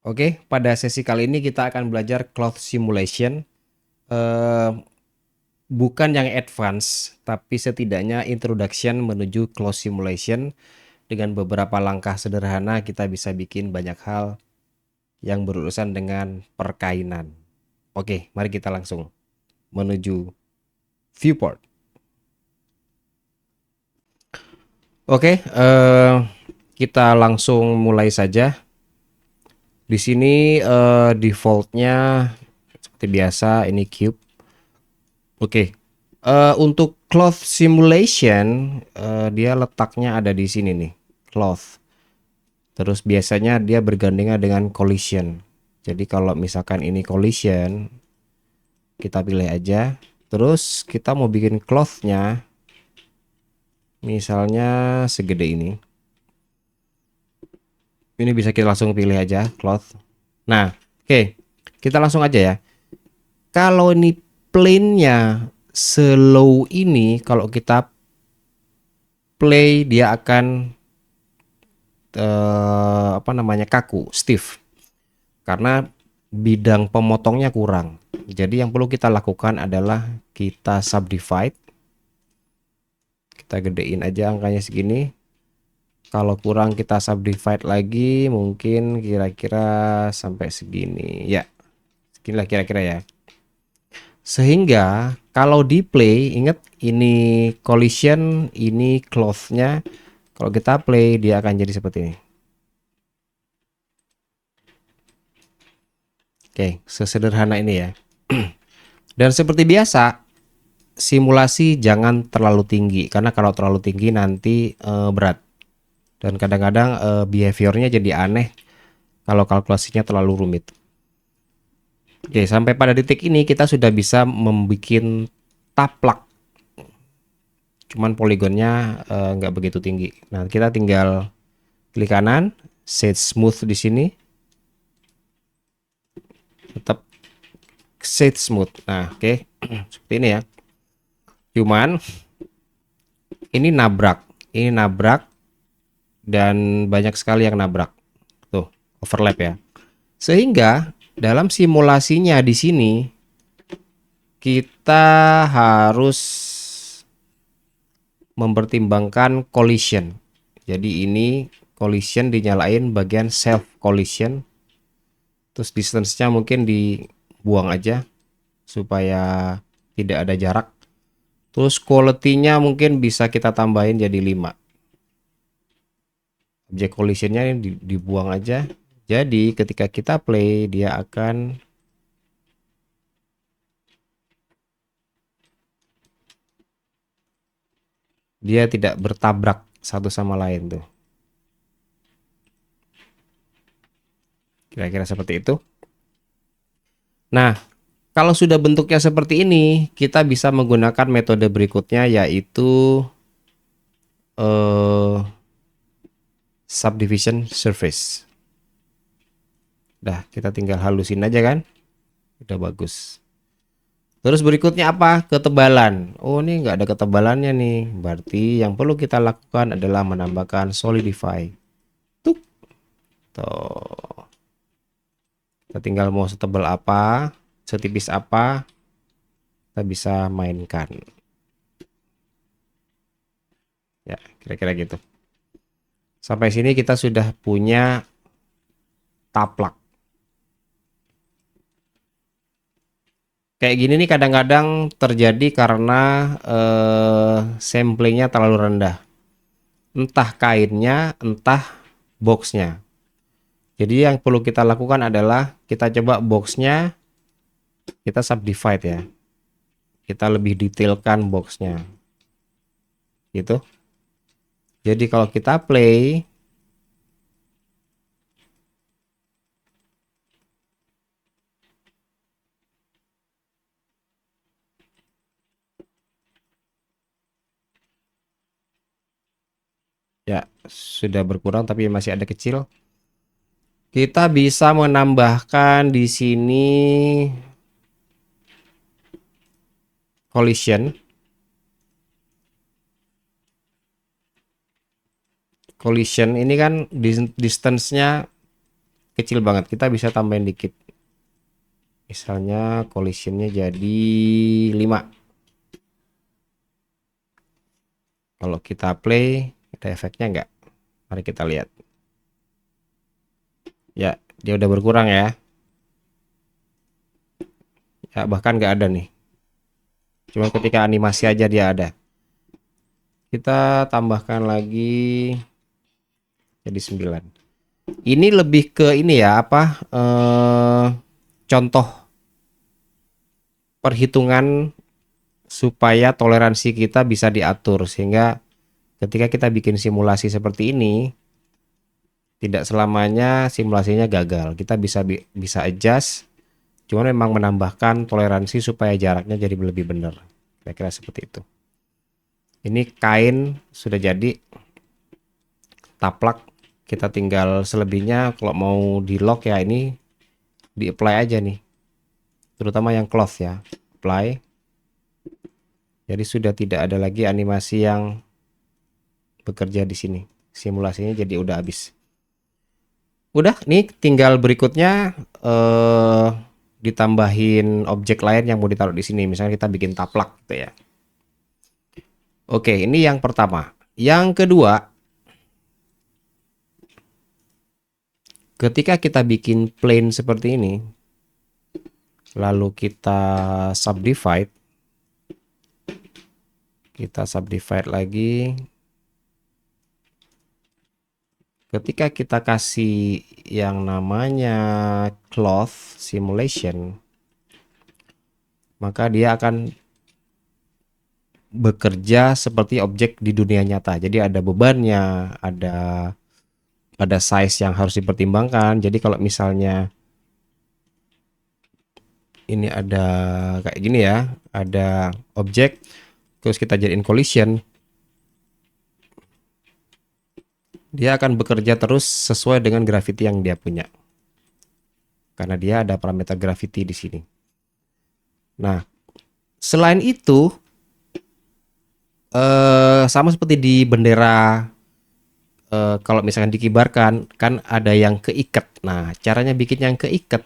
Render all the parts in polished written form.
Oke, pada sesi kali ini kita akan belajar cloth simulation. Eh, Bukan yang advance, tapi setidaknya introduction menuju cloth simulation. Dengan beberapa langkah sederhana kita bisa bikin banyak hal yang berurusan dengan perkainan. Oke, mari kita langsung menuju viewport. Oke, kita langsung mulai saja. Di sini defaultnya seperti biasa ini cube. Oke. Untuk cloth simulation, dia letaknya ada di sini nih, cloth. Terus biasanya dia bergandengan dengan collision. Jadi kalau misalkan ini collision, kita pilih aja. Terus kita mau bikin clothnya, misalnya segede ini. Ini bisa kita langsung pilih aja cloth. Nah, oke, kita langsung aja ya. Kalau ini plane-nya slow ini, kalau kita play dia akan apa namanya, kaku, stiff, karena bidang pemotongnya kurang. Jadi yang perlu kita lakukan adalah kita subdivide, kita gedein aja angkanya segini. Kalau kurang kita subdivide lagi, mungkin kira-kira sampai segini ya, seginilah kira-kira ya. Sehingga kalau di play, ingat ini collision, ini cloth-nya. Kalau kita play dia akan jadi seperti ini. Oke, sesederhana ini ya. Dan seperti biasa, simulasi jangan terlalu tinggi, karena kalau terlalu tinggi nanti berat. Dan kadang-kadang behaviornya jadi aneh kalau kalkulasinya terlalu rumit. Oke, sampai pada titik ini kita sudah bisa membuat taplak. Cuman poligonnya nggak begitu tinggi. Nah, kita tinggal klik kanan, set smooth di sini, tetap set smooth. Nah, oke, seperti ini ya. Cuman ini nabrak dan banyak sekali yang nabrak. Tuh, overlap ya. Sehingga dalam simulasinya di sini kita harus mempertimbangkan collision. Jadi ini collision dinyalain bagian self collision. Terus distance-nya mungkin dibuang aja supaya tidak ada jarak. Terus quality-nya mungkin bisa kita tambahin jadi 5. Object collision-nya dibuang aja. Jadi ketika kita play dia akan tidak bertabrak satu sama lain tuh. Kira-kira seperti itu. Nah, kalau sudah bentuknya seperti ini, kita bisa menggunakan metode berikutnya, yaitu eh, subdivision surface. Dah, kita tinggal halusin aja kan, udah bagus. Terus berikutnya apa? Ketebalan. Oh, ini nggak ada ketebalannya nih. Berarti yang perlu kita lakukan adalah menambahkan solidify. Tuh, tuh. Kita tinggal mau setebal apa, setipis apa, kita bisa mainkan. Ya, kira-kira gitu. Sampai sini kita sudah punya taplak. Kayak gini nih kadang-kadang terjadi karena samplingnya terlalu rendah. Entah kainnya, entah boxnya. Jadi yang perlu kita lakukan adalah kita coba boxnya, kita subdivide ya. Kita lebih detailkan boxnya. Gitu. Jadi kalau kita play, ya sudah berkurang tapi masih ada kecil. Kita bisa menambahkan di sini collision. Collision ini kan distance-nya kecil banget, kita bisa tambahin dikit. Misalnya collisionnya jadi 5. Kalau kita play, ada efeknya nggak? Mari kita lihat. Ya, dia udah berkurang ya. Ya, bahkan nggak ada nih. Cuma ketika animasi aja dia ada. Kita tambahkan lagi jadi 9. Ini lebih ke ini ya, apa? Contoh perhitungan supaya toleransi kita bisa diatur sehingga ketika kita bikin simulasi seperti ini tidak selamanya simulasinya gagal. Kita bisa adjust, cuman memang menambahkan toleransi supaya jaraknya jadi lebih benar. Kira-kira seperti itu. Ini kain sudah jadi, taplak. Kita tinggal selebihnya kalau mau di lock ya ini di apply aja nih. Terutama yang cloth ya. Apply. Jadi sudah tidak ada lagi animasi yang bekerja di sini. Simulasinya jadi udah habis. Udah, nih tinggal berikutnya ditambahin objek lain yang mau ditaruh di sini. Misalnya kita bikin taplak gitu ya. Oke, ini yang pertama. Yang kedua, ketika kita bikin plane seperti ini, lalu kita subdivide lagi. Ketika kita kasih yang namanya cloth simulation, maka dia akan bekerja seperti objek di dunia nyata. Jadi ada bebannya, ada size yang harus dipertimbangkan. Jadi kalau misalnya ini ada kayak gini ya, ada objek terus kita jadiin collision, dia akan bekerja terus sesuai dengan gravity yang dia punya. Karena dia ada parameter gravity di sini. Nah, selain itu sama seperti di bendera, kalau misalkan dikibarkan kan ada yang keikat. Nah, caranya bikin yang keikat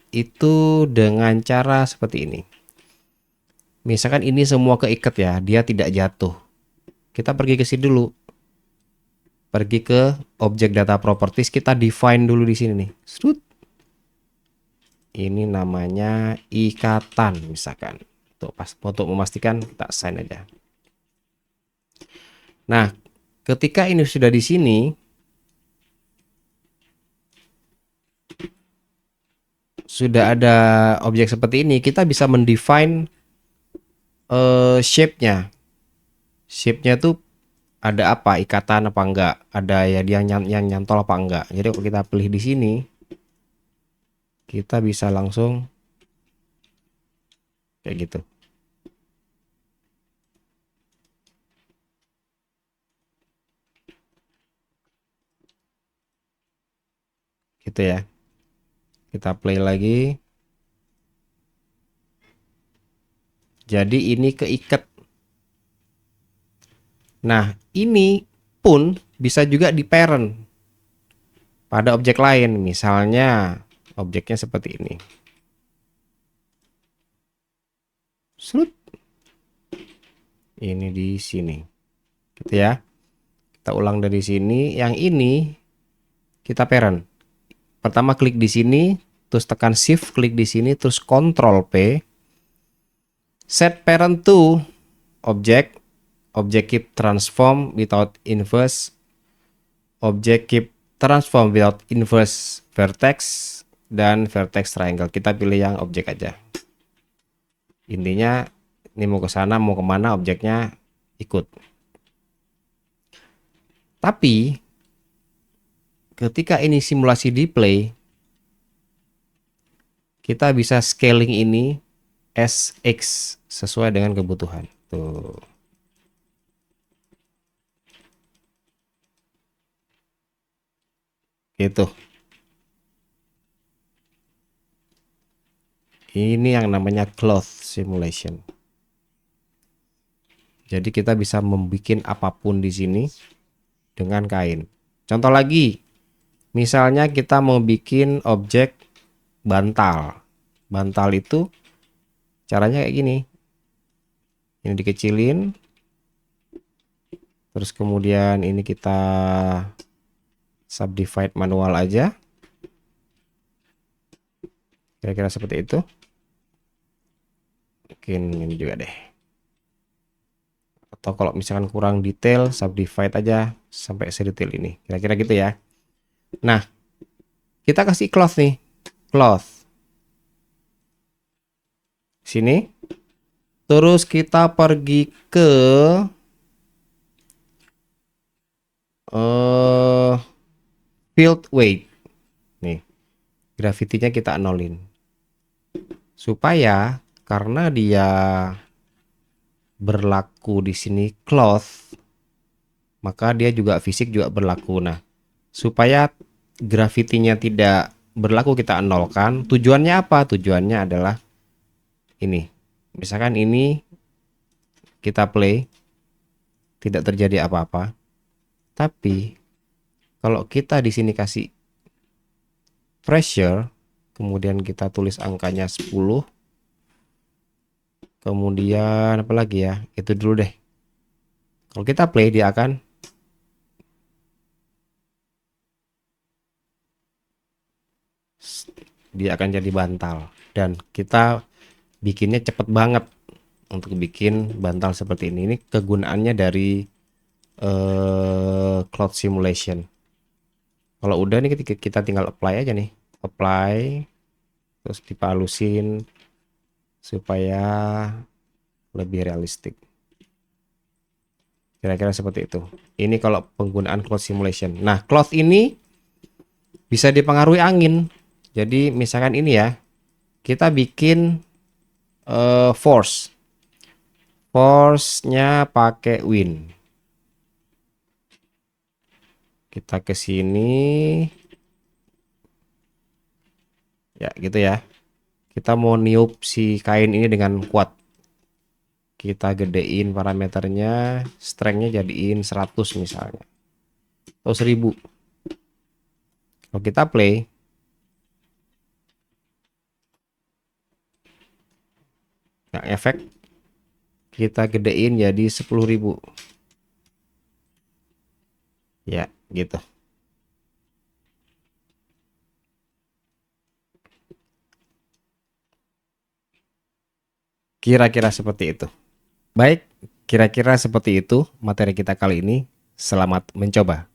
itu dengan cara seperti ini. Misalkan ini semua keikat ya, dia tidak jatuh. Kita pergi ke sini dulu. Pergi ke objek data properties, kita define dulu di sini nih. Strut. Ini namanya ikatan misalkan. Untuk memastikan kita assign aja. Nah, ketika ini sudah di sini, sudah ada objek seperti ini, kita bisa mendefine shape-nya. Shape-nya tuh ada apa, ikatan apa enggak, ada ya dia yang nyantol apa enggak. Jadi kalau kita pilih di sini, kita bisa langsung kayak gitu. Gitu ya. Kita play lagi. Jadi ini keikat. Nah, ini pun bisa juga di parent pada objek lain. Misalnya objeknya seperti ini. Slut. Ini di sini. Gitu ya. Kita ulang dari sini. Yang ini kita parent. Pertama klik di sini, terus tekan shift, klik di sini, terus Ctrl P. Set parent to object. Object keep transform without inverse. Object keep transform without inverse vertex dan vertex triangle. Kita pilih yang objek aja. Intinya ini mau ke sana mau kemana objeknya ikut. Tapi ketika ini simulasi di play, kita bisa scaling ini SX sesuai dengan kebutuhan. Tuh. Gitu. Ini yang namanya cloth simulation. Jadi kita bisa membuat apapun di sini dengan kain. Contoh lagi, Misalnya kita mau bikin objek bantal. Bantal itu caranya kayak gini. Ini dikecilin. Terus kemudian ini kita subdivide manual aja. Kira-kira seperti itu. Mungkin ini juga deh. Atau kalau misalkan kurang detail, subdivide aja sampai sedetail ini. Kira-kira gitu ya. Nah, kita kasih cloth nih. Cloth. Sini. Terus kita pergi ke field weight. Nih, gravity-nya kita nolin. Supaya karena dia berlaku di sini cloth, maka dia juga fisik juga berlaku. Nah, supaya gravity-nya tidak berlaku kita nolkan. Tujuannya apa? Tujuannya adalah ini. Misalkan ini kita play, tidak terjadi apa-apa. Tapi kalau kita di sini kasih pressure, kemudian kita tulis angkanya 10, kemudian apa lagi ya? Itu dulu deh. Kalau kita play dia akan jadi bantal, dan kita bikinnya cepet banget untuk bikin bantal seperti ini. Ini kegunaannya dari cloud simulation. Kalau udah nih kita tinggal apply aja nih, apply, terus dipalusin supaya lebih realistik. Kira-kira seperti itu. Ini kalau penggunaan cloud simulation. Nah, cloud ini bisa dipengaruhi angin. Jadi misalkan ini ya, kita bikin force. Force-nya pakai wind. Kita ke sini. Ya, gitu ya. Kita mau niup si kain ini dengan kuat. Kita gedein parameternya, strength-nya jadiin 100 misalnya. Atau 1000. Kalau kita play, nah efek kita gedein jadi 10.000. Ya, gitu. Kira-kira seperti itu. Baik, kira-kira seperti itu materi kita kali ini. Selamat mencoba.